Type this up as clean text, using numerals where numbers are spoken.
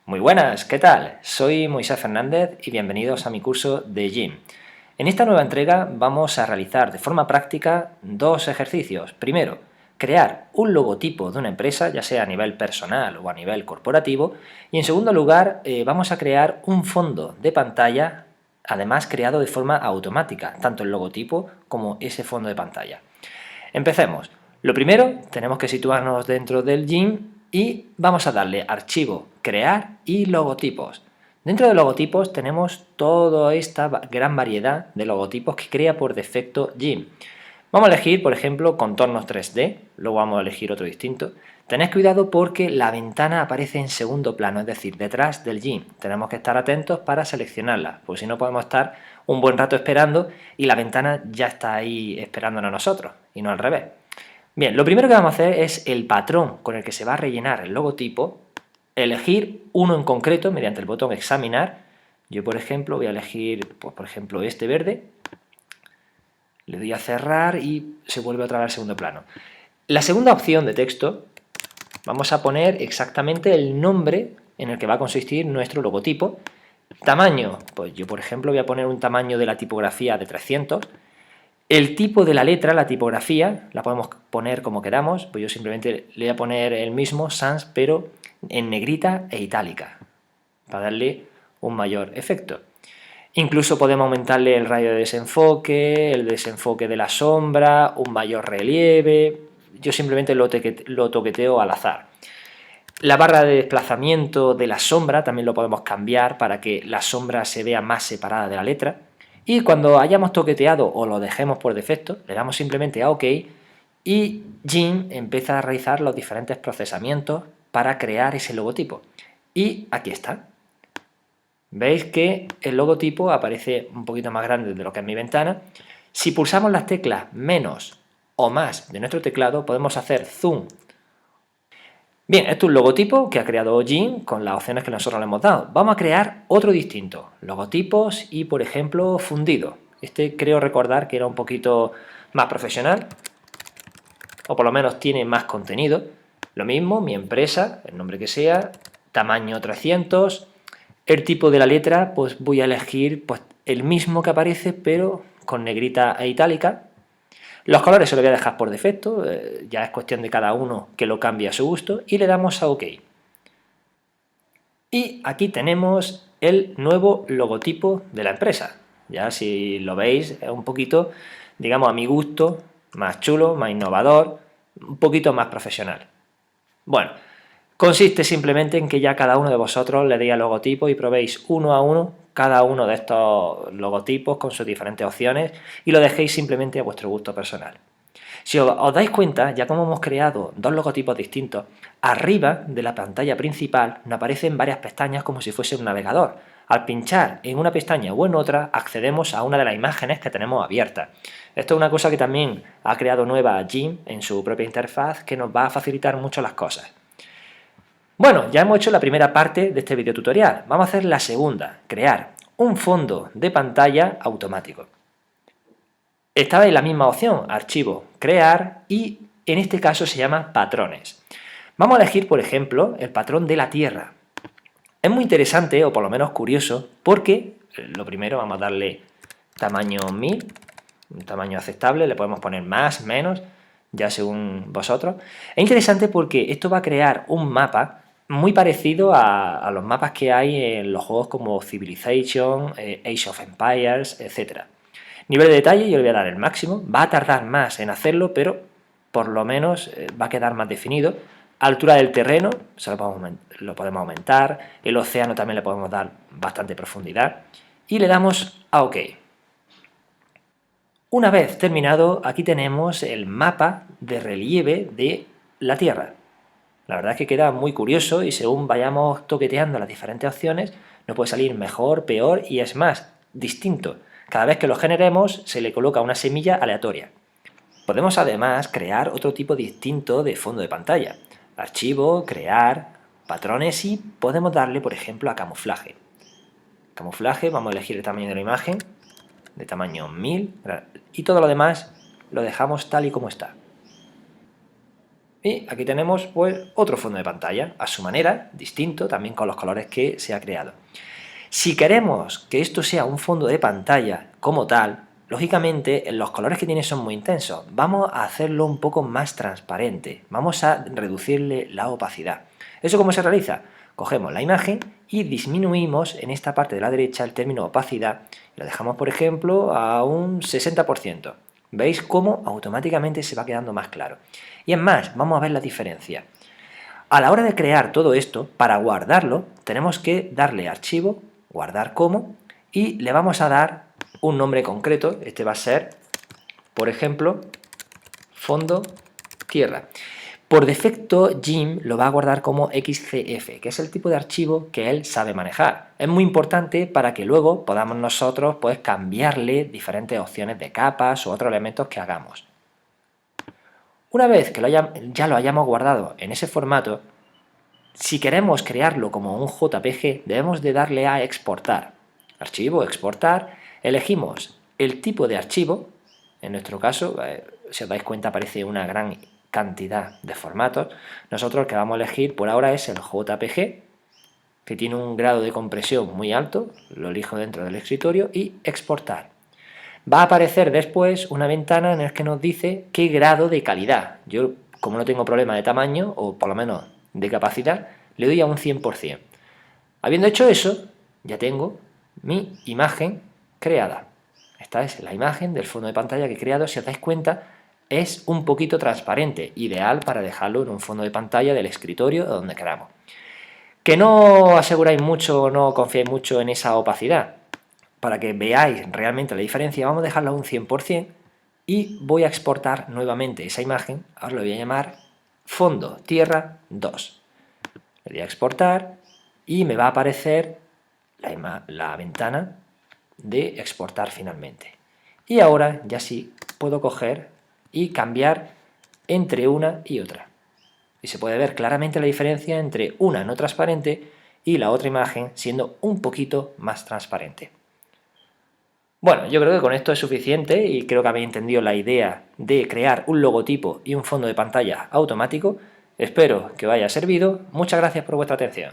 Muy buenas, ¿qué tal? Soy Moisés Fernández y bienvenidos a mi curso de Gym. En esta nueva entrega vamos a realizar de forma práctica dos ejercicios. Primero, crear un logotipo de una empresa, ya sea a nivel personal o a nivel corporativo. Y en segundo lugar, vamos a crear un fondo de pantalla, además creado de forma automática, tanto el logotipo como ese fondo de pantalla. Empecemos. Lo primero, tenemos que situarnos dentro del Gym y vamos a darle archivo, crear y logotipos. Dentro de logotipos tenemos toda esta gran variedad de logotipos que crea por defecto Gym. Vamos a elegir, por ejemplo, contornos 3D, luego vamos a elegir otro distinto. Tened cuidado porque la ventana aparece en segundo plano, es decir, detrás del Gym. Tenemos que estar atentos para seleccionarla, pues si no podemos estar un buen rato esperando y la ventana ya está ahí esperándonos a nosotros, y no al revés. Bien, lo primero que vamos a hacer es el patrón con el que se va a rellenar el logotipo, elegir uno en concreto mediante el botón examinar. Yo, por ejemplo, voy a elegir, pues, por ejemplo, este verde. Le doy a cerrar y se vuelve otra vez al segundo plano. La segunda opción de texto, vamos a poner exactamente el nombre en el que va a consistir nuestro logotipo. Tamaño, pues yo, por ejemplo, voy a poner un tamaño de la tipografía de 300. El tipo de la letra, la tipografía, la podemos poner como queramos, pues yo simplemente le voy a poner el mismo sans, pero en negrita e itálica, para darle un mayor efecto. Incluso podemos aumentarle el radio de desenfoque, el desenfoque de la sombra, un mayor relieve. Yo simplemente lo toqueteo al azar. La barra de desplazamiento de la sombra también lo podemos cambiar para que la sombra se vea más separada de la letra. Y cuando hayamos toqueteado o lo dejemos por defecto, le damos simplemente a OK y Gym empieza a realizar los diferentes procesamientos para crear ese logotipo. Y aquí está. Veis que el logotipo aparece un poquito más grande de lo que es mi ventana. Si pulsamos las teclas menos o más de nuestro teclado, podemos hacer zoom. Bien, esto es un logotipo que ha creado Gym con las opciones que nosotros le hemos dado. Vamos a crear otro distinto, logotipos y, por ejemplo, fundido. Este creo recordar que era un poquito más profesional, o por lo menos tiene más contenido. Lo mismo, mi empresa, el nombre que sea, tamaño 300. El tipo de la letra, pues voy a elegir pues, el mismo que aparece, pero con negrita e itálica. Los colores se los voy a dejar por defecto, ya es cuestión de cada uno que lo cambie a su gusto, y le damos a OK. Y aquí tenemos el nuevo logotipo de la empresa. Ya si lo veis, es un poquito, digamos, a mi gusto, más chulo, más innovador, un poquito más profesional. Bueno, consiste simplemente en que ya cada uno de vosotros le deis al logotipo y probéis uno a uno cada uno de estos logotipos con sus diferentes opciones y lo dejéis simplemente a vuestro gusto personal. Si os dais cuenta, ya como hemos creado dos logotipos distintos, arriba de la pantalla principal nos aparecen varias pestañas como si fuese un navegador. Al pinchar en una pestaña o en otra, accedemos a una de las imágenes que tenemos abiertas. Esto es una cosa que también ha creado nueva Gym en su propia interfaz que nos va a facilitar mucho las cosas. Bueno, ya hemos hecho la primera parte de este video tutorial. Vamos a hacer la segunda, crear un fondo de pantalla automático. Estaba en la misma opción, archivo, crear, y en este caso se llama patrones. Vamos a elegir, por ejemplo, el patrón de la Tierra. Es muy interesante, o por lo menos curioso, porque lo primero vamos a darle tamaño 1000, un tamaño aceptable, le podemos poner más, menos, ya según vosotros. Es interesante porque esto va a crear un mapa muy parecido a los mapas que hay en los juegos como Civilization, Age of Empires, etc. Nivel de detalle yo le voy a dar el máximo, va a tardar más en hacerlo, pero por lo menos va a quedar más definido. Altura del terreno, lo podemos aumentar, el océano también le podemos dar bastante profundidad y le damos a OK. Una vez terminado, aquí tenemos el mapa de relieve de la Tierra. La verdad es que queda muy curioso y según vayamos toqueteando las diferentes opciones, nos puede salir mejor, peor y es más, distinto. Cada vez que lo generemos se le coloca una semilla aleatoria. Podemos además crear otro tipo distinto de fondo de pantalla. Archivo, crear, patrones y podemos darle por ejemplo a camuflaje. Camuflaje, vamos a elegir el tamaño de la imagen, de tamaño 1000 y todo lo demás lo dejamos tal y como está. Y aquí tenemos pues otro fondo de pantalla, a su manera, distinto, también con los colores que se ha creado. Si queremos que esto sea un fondo de pantalla como tal, lógicamente los colores que tiene son muy intensos. Vamos a hacerlo un poco más transparente, vamos a reducirle la opacidad. ¿Eso cómo se realiza? Cogemos la imagen y disminuimos en esta parte de la derecha el término opacidad y lo dejamos, por ejemplo, a un 60%. ¿Veis cómo automáticamente se va quedando más claro? Y es más, vamos a ver la diferencia. A la hora de crear todo esto, para guardarlo, tenemos que darle archivo, guardar como, y le vamos a dar un nombre concreto. Este va a ser, por ejemplo, fondo tierra. Por defecto, Jim lo va a guardar como XCF, que es el tipo de archivo que él sabe manejar. Es muy importante para que luego podamos nosotros pues, cambiarle diferentes opciones de capas o otros elementos que hagamos. Una vez que ya lo hayamos guardado en ese formato, si queremos crearlo como un JPG, debemos de darle a exportar. Archivo, exportar, elegimos el tipo de archivo, en nuestro caso, si os dais cuenta aparece una gran cantidad de formatos. Nosotros el que vamos a elegir por ahora es el JPG, que tiene un grado de compresión muy alto, lo elijo dentro del escritorio y exportar. Va a aparecer después una ventana en la que nos dice qué grado de calidad. Yo, como no tengo problema de tamaño, o por lo menos de capacidad, le doy a un 100%. Habiendo hecho eso, ya tengo mi imagen creada. Esta es la imagen del fondo de pantalla que he creado. Si os dais cuenta, es un poquito transparente, ideal para dejarlo en un fondo de pantalla del escritorio o donde queramos. Que no aseguráis mucho o no confiáis mucho en esa opacidad. Para que veáis realmente la diferencia, vamos a dejarla a un 100% y voy a exportar nuevamente esa imagen. Ahora lo voy a llamar fondo tierra 2. Le voy a exportar y me va a aparecer la ventana de exportar finalmente. Y ahora ya sí puedo coger y cambiar entre una y otra. Y se puede ver claramente la diferencia entre una no transparente y la otra imagen siendo un poquito más transparente. Bueno, yo creo que con esto es suficiente y creo que habéis entendido la idea de crear un logotipo y un fondo de pantalla automático. Espero que os haya servido. Muchas gracias por vuestra atención.